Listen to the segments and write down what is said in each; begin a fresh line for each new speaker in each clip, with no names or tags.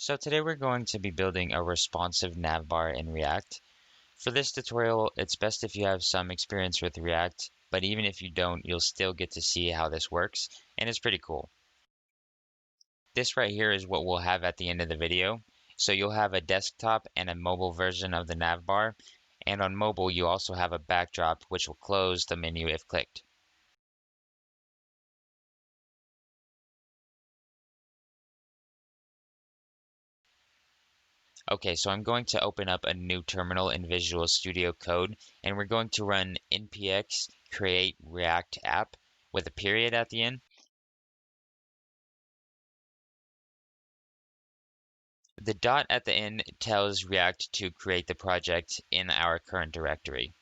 So today we're going to be building a responsive navbar in React. For this tutorial, it's best if you have some experience with React, but even if you don't, you'll still get to see how this works, and it's pretty cool. This right here is what we'll have at the end of the video. So you'll have a desktop and a mobile version of the navbar, and on mobile you also have a backdrop which will close the menu if clicked. Okay, so I'm going to open up a new terminal in Visual Studio Code, and we're going to run npx create react app with a period at the end. The dot at the end tells React to create the project in our current directory.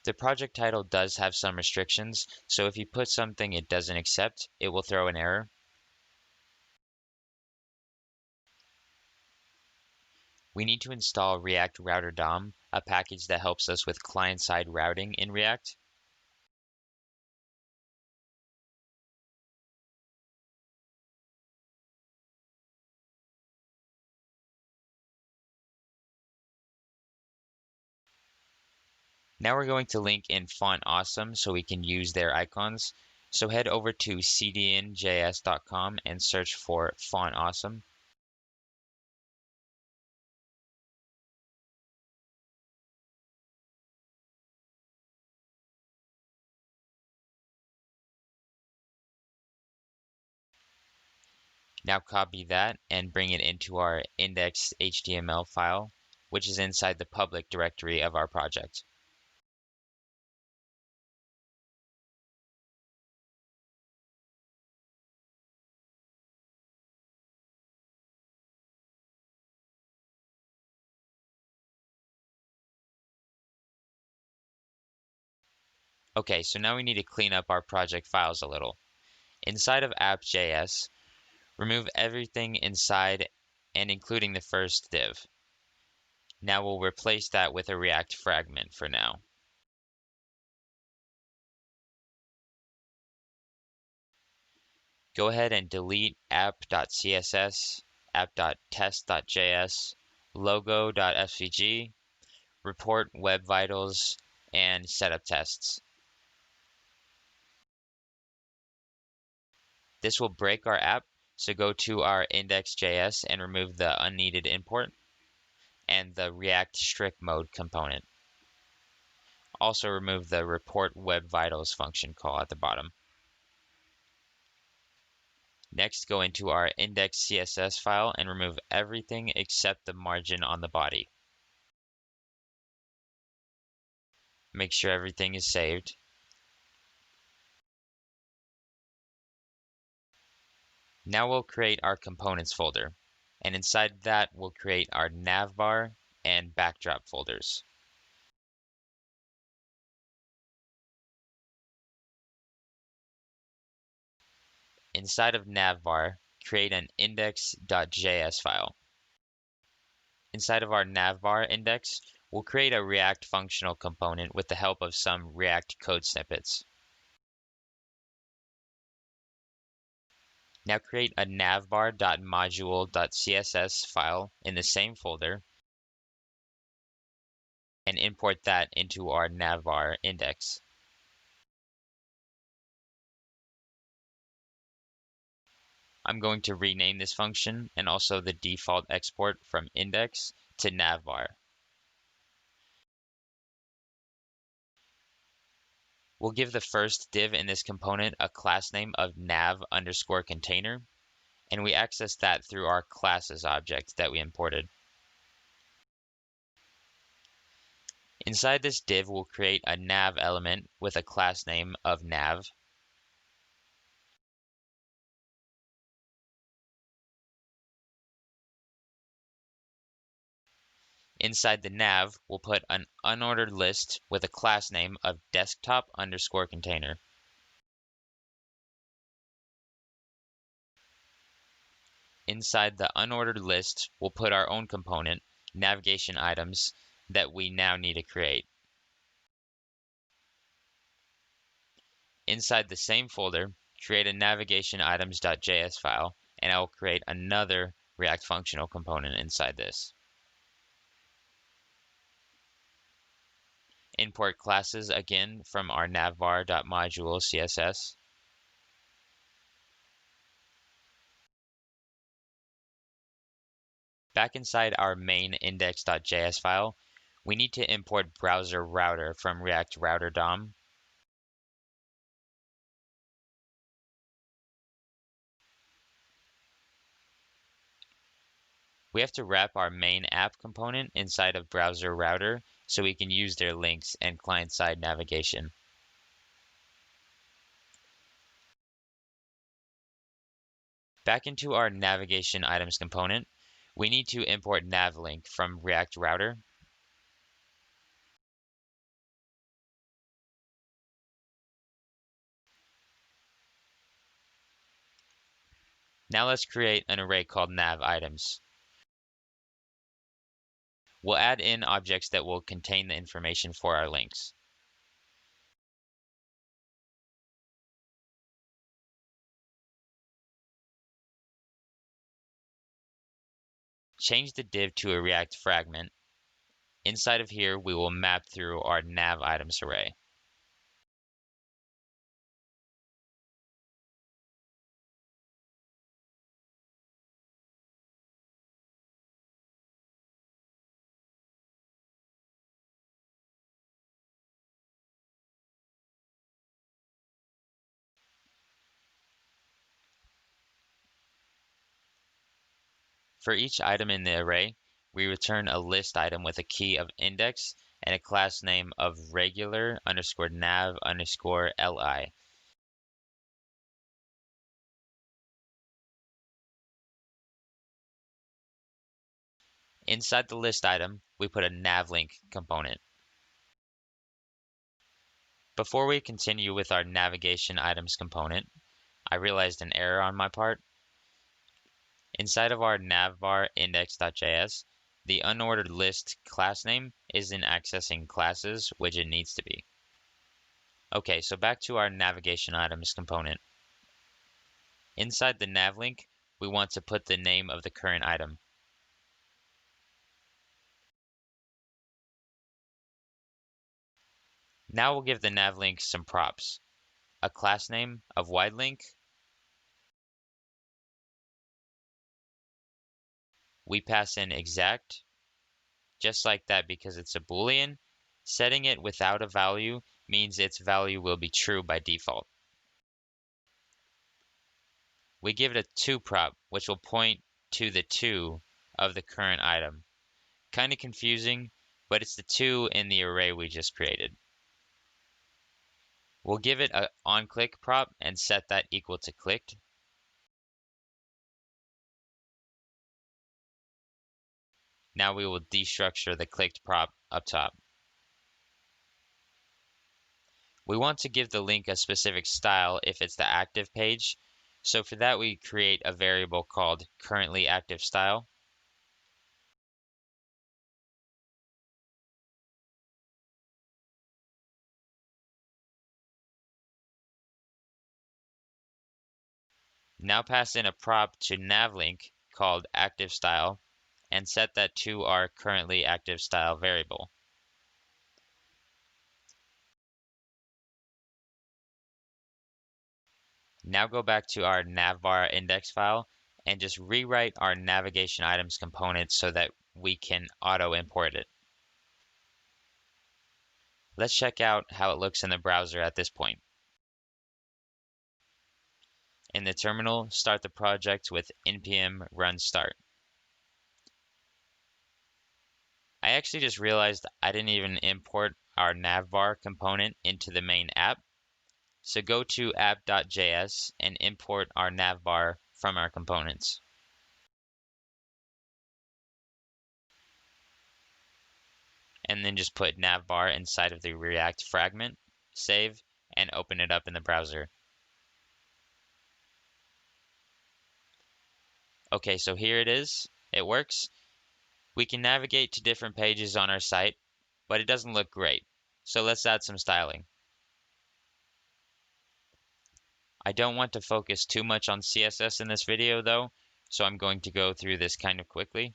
The project title does have some restrictions, so if you put something it doesn't accept, it will throw an error. We need to install React Router DOM, a package that helps us with client-side routing in React. Now we're going to link in Font Awesome so we can use their icons. So head over to cdnjs.com and search for Font Awesome. Now copy that and bring it into our index.html file, which is inside the public directory of our project. Okay, so now we need to clean up our project files a little. Inside of app.js, remove everything inside and including the first div. Now we'll replace that with a React fragment for now. Go ahead and delete app.css, app.test.js, logo.svg, report web vitals, and setup tests. This will break our app, so go to our index.js and remove the unneeded import and the React strict mode component. Also remove the report web vitals function call at the bottom. Next, go into our index.css file and remove everything except the margin on the body. Make sure everything is saved. Now we'll create our components folder, and inside that we'll create our navbar and backdrop folders. Inside of navbar, create an index.js file. Inside of our navbar index, we'll create a React functional component with the help of some React code snippets. Now create a navbar.module.css file in the same folder and import that into our navbar index. I'm going to rename this function and also the default export from index to navbar. We'll give the first div in this component a class name of nav_container, and we access that through our classes object that we imported. Inside this div, we'll create a nav element with a class name of nav. Inside the nav, we'll put an unordered list with a class name of desktop_container. Inside the unordered list, we'll put our own component, navigation items, that we now need to create. Inside the same folder, create a navigation items.js file, and I will create another React functional component inside this. Import classes again from our navbar.module CSS. Back inside our main index.js file, we need to import browser router from React Router DOM. We have to wrap our main app component inside of browser router so we can use their links and client-side navigation. Back into our navigation items component, we need to import navlink from React Router. Now let's create an array called nav items. We'll add in objects that will contain the information for our links. Change the div to a React fragment. Inside of here, we will map through our nav items array. For each item in the array, we return a list item with a key of index and a class name of regular_nav_li. Inside the list item, we put a navlink component. Before we continue with our navigation items component, I realized an error on my part. Inside of our navbar index.js, the unordered list class name isn't accessing classes, which it needs to be. Okay, so back to our navigation items component. Inside the navlink, we want to put the name of the current item. Now we'll give the navlink some props. A class name of widelink. We pass in exact, just like that because it's a Boolean. Setting it without a value means its value will be true by default. We give it a to prop, which will point to the to of the current item. Kind of confusing, but it's the to in the array we just created. We'll give it an onClick prop and set that equal to clicked. Now we will destructure the clicked prop up top. We want to give the link a specific style if it's the active page. So for that, we create a variable called currently active style. Now pass in a prop to navlink called active style and set that to our currently active style variable. Now go back to our navbar index file and just rewrite our navigation items component so that we can auto import it. Let's check out how it looks in the browser at this point. In the terminal, start the project with npm run start. I actually just realized I didn't even import our navbar component into the main app. So go to app.js and import our navbar from our components. And then just put navbar inside of the React fragment, save, and open it up in the browser. Okay, so here it is. It works. We can navigate to different pages on our site, but it doesn't look great. So let's add some styling. I don't want to focus too much on CSS in this video though, so I'm going to go through this kind of quickly.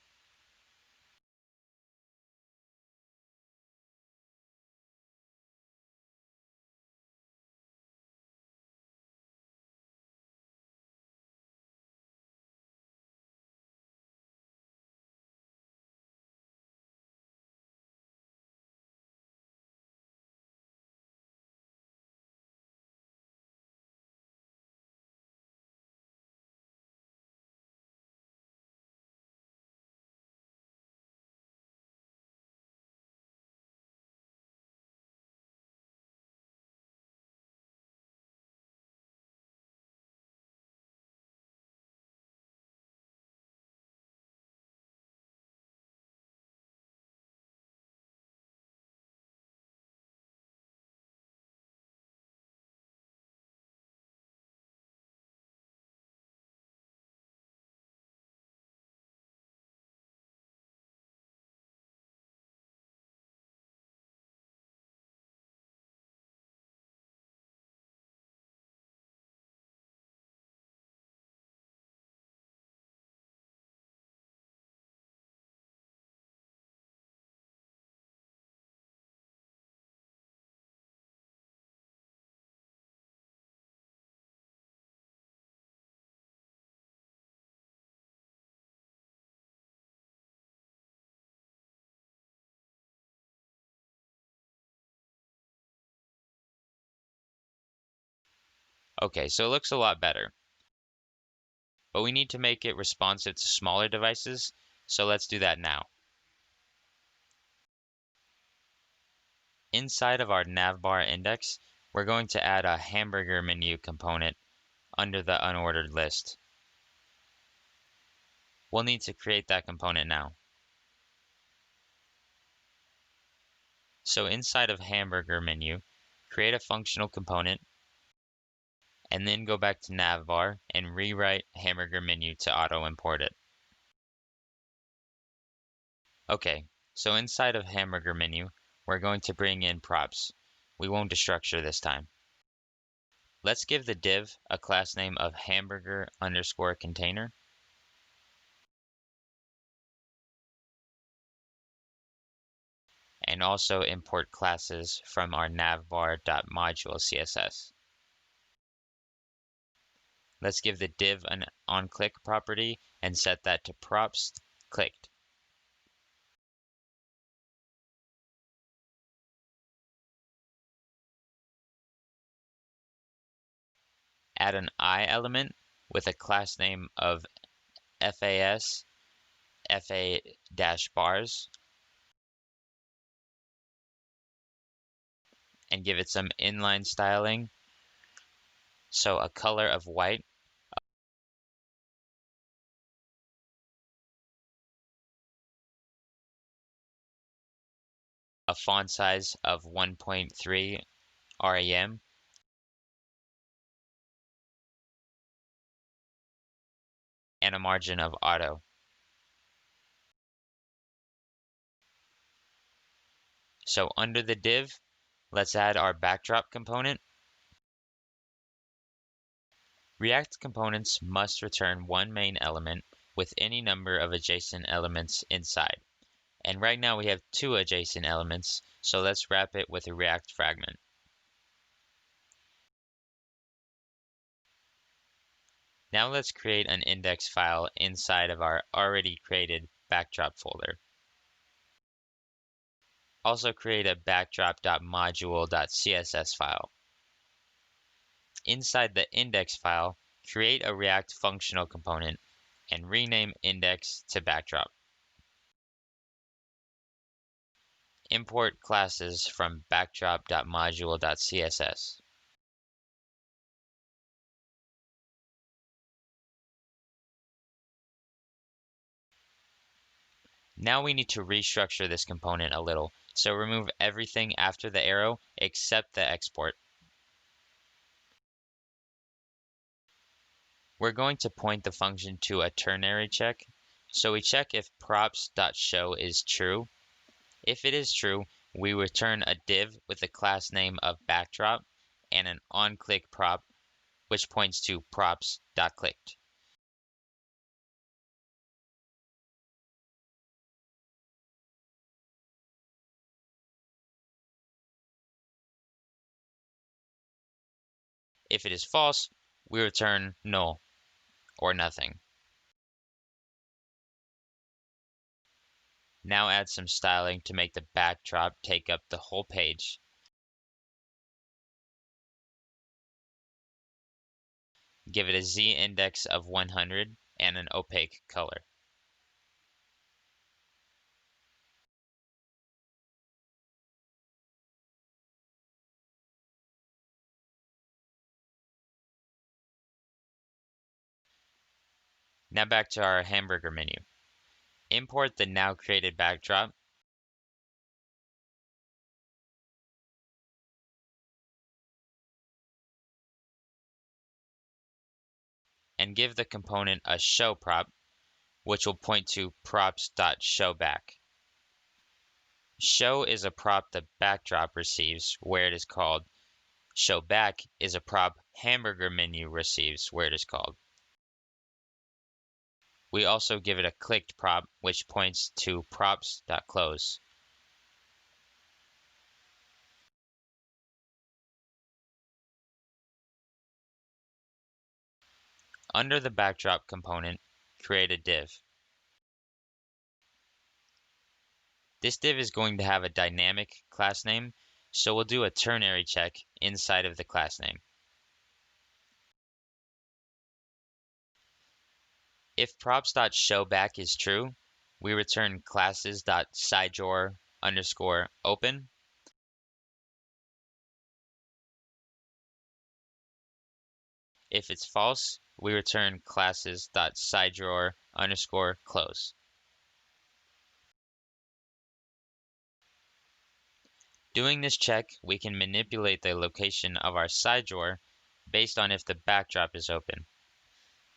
Okay, so it looks a lot better, but we need to make it responsive to smaller devices, so let's do that now. Inside of our navbar index, we're going to add a hamburger menu component under the unordered list. We'll need to create that component now. So inside of Hamburger Menu, create a functional component, and then go back to Navbar and rewrite Hamburger Menu to auto-import it. Okay, so inside of Hamburger Menu, we're going to bring in props. We won't destructure this time. Let's give the div a class name of hamburger_container. And also import classes from our navbar.module CSS. Let's give the div an onClick property and set that to props clicked. Add an I element with a class name of FAS FA-bars and give it some inline styling. So a color of white, a font size of 1.3 rem, and a margin of auto. So under the div, let's add our backdrop component. React components must return one main element with any number of adjacent elements inside. And right now we have two adjacent elements, so let's wrap it with a React fragment. Now let's create an index file inside of our already created backdrop folder. Also create a backdrop.module.css file. Inside the index file, create a React functional component and rename index to backdrop. Import classes from backdrop.module.css. Now we need to restructure this component a little, so remove everything after the arrow except the export. We're going to point the function to a ternary check, so we check if props.show is true. If it is true, we return a div with a class name of backdrop and an onClick prop which points to props.clicked. If it is false, we return null, or nothing. Now add some styling to make the backdrop take up the whole page. Give it a z-index of 100 and an opaque color. Now back to our hamburger menu. Import the now created backdrop and give the component a show prop, which will point to props.showback. Show is a prop the backdrop receives where it is called. Showback is a prop hamburger menu receives where it is called. We also give it a clicked prop, which points to props.close. Under the backdrop component, create a div. This div is going to have a dynamic class name, so we'll do a ternary check inside of the class name. If props.showback is true, we return classes.sidedrawer_open. If it's false, we return classes.sidedrawer_close. Doing this check, we can manipulate the location of our side drawer based on if the backdrop is open.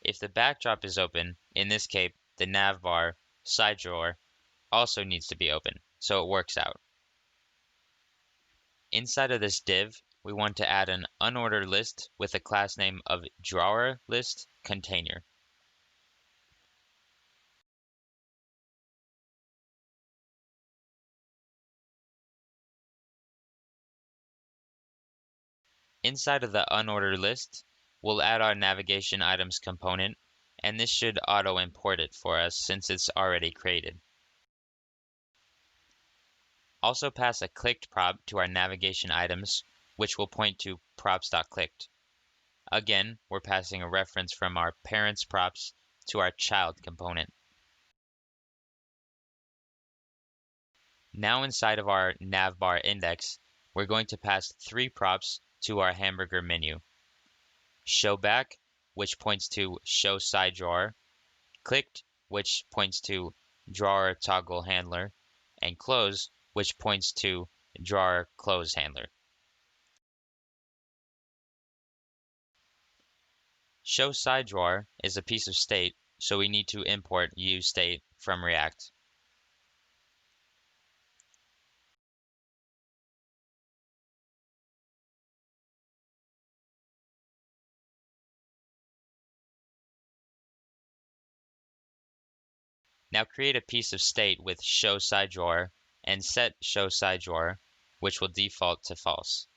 If the backdrop is open, in this case, the navbar side drawer also needs to be open, so it works out. Inside of this div, we want to add an unordered list with a class name of drawerListContainer. Inside of the unordered list, we'll add our navigation items component, and this should auto import it for us since it's already created. Also pass a clicked prop to our navigation items, which will point to props.clicked. Again, we're passing a reference from our parents' props to our child component. Now inside of our navbar index, we're going to pass 3 props to our hamburger menu. Show back, which points to show side drawer, clicked, which points to drawer toggle handler, and close, which points to drawer close handler. Show side drawer is a piece of state, so we need to import useState from React. Now create a piece of state with show side drawer and set show side drawer, which will default to false.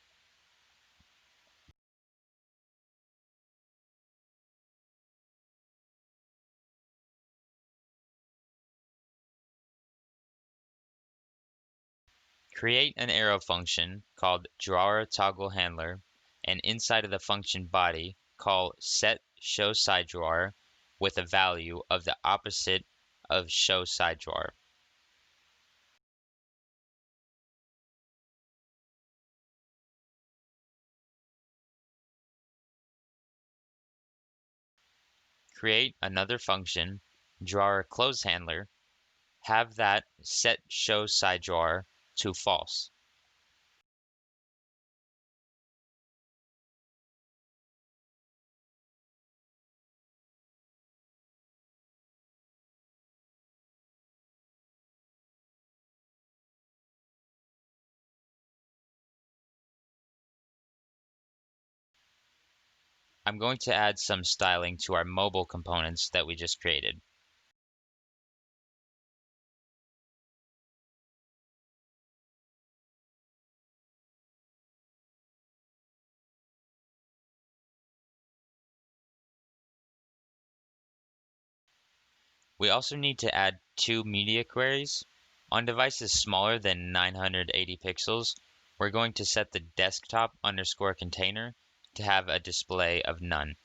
Create an arrow function called drawer toggle handler, and inside of the function body, call set show side drawer with a value of the opposite of show side drawer. Create another function, drawer close handler, have that set show side drawer to false. I'm going to add some styling to our mobile components that we just created. We also need to add two media queries. On devices smaller than 980 pixels, we're going to set the desktop underscore container to have a display of none.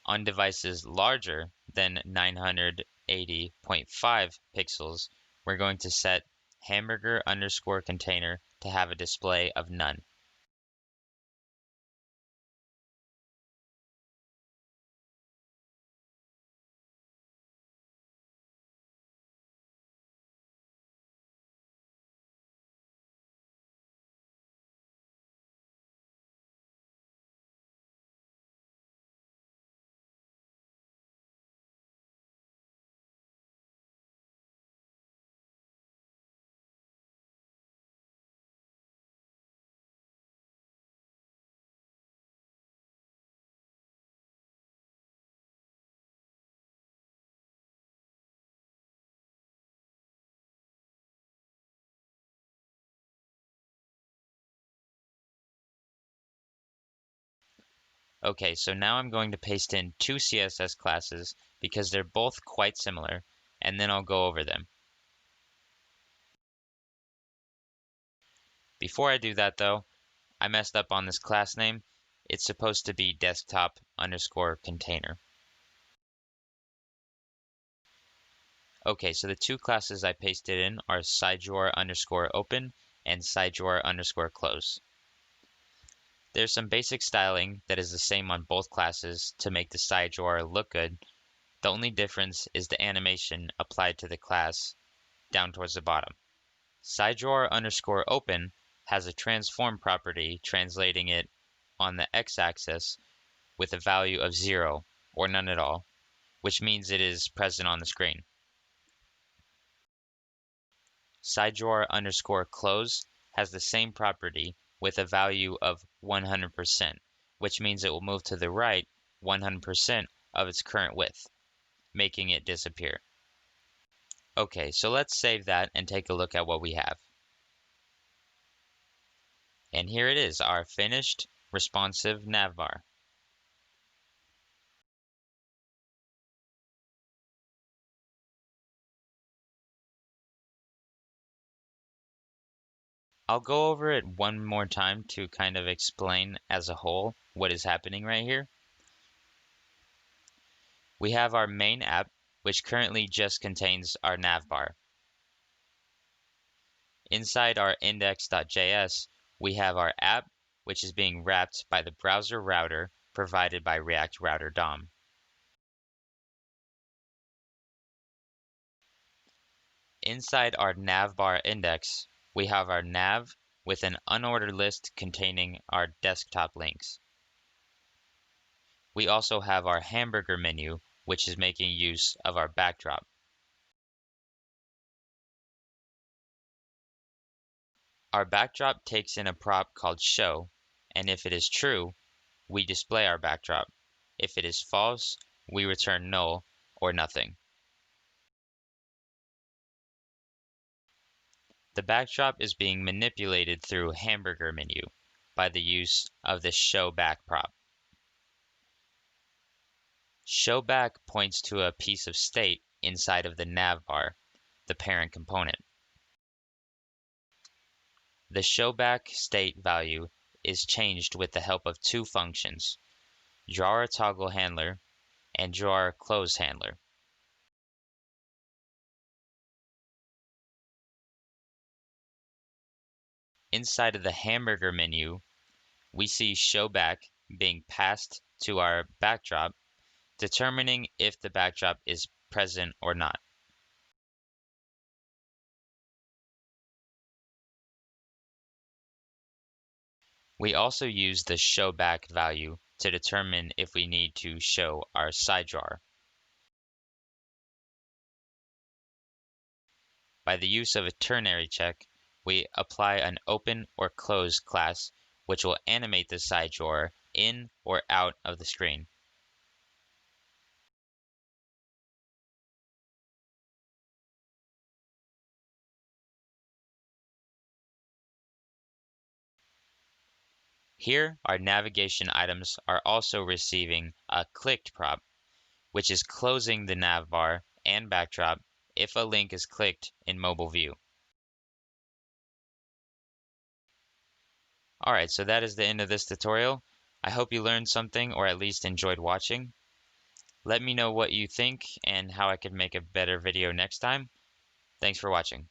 On devices larger than 980.5 pixels, we're going to set hamburger underscore container to have a display of none. Okay, so now I'm going to paste in two CSS classes because they're both quite similar, and then I'll go over them. Before I do that though, I messed up on this class name. It's supposed to be desktop underscore container. Okay, so the two classes I pasted in are side drawer underscore open and side drawer underscore close. There's some basic styling that is the same on both classes to make the side drawer look good. The only difference is the animation applied to the class down towards the bottom. Side drawer underscore open has a transform property translating it on the x-axis with a value of 0 or none at all, which means it is present on the screen. Side drawer underscore close has the same property with a value of 100%, which means it will move to the right 100% of its current width, making it disappear. Okay, so let's save that and take a look at what we have. And here it is, our finished responsive navbar. I'll go over it one more time to kind of explain as a whole what is happening right here. We have our main app, which currently just contains our navbar. Inside our index.js, we have our app, which is being wrapped by the browser router provided by React Router DOM. Inside our navbar index, we have our nav with an unordered list containing our desktop links. We also have our hamburger menu, which is making use of our backdrop. Our backdrop takes in a prop called show, and if it is true, we display our backdrop. If it is false, we return null or nothing. The backdrop is being manipulated through Hamburger Menu by the use of the show back prop. Show back points to a piece of state inside of the navbar, the parent component. The showback state value is changed with the help of two functions, drawer toggle handler and drawer close handler. Inside of the hamburger menu, we see showback being passed to our backdrop, determining if the backdrop is present or not. We also use the showback value to determine if we need to show our side drawer. By the use of a ternary check, we apply an open or close class, which will animate the side drawer in or out of the screen. Here, our navigation items are also receiving a clicked prop, which is closing the nav bar and backdrop if a link is clicked in mobile view. Alright, so that is the end of this tutorial. I hope you learned something or at least enjoyed watching. Let me know what you think and how I could make a better video next time. Thanks for watching.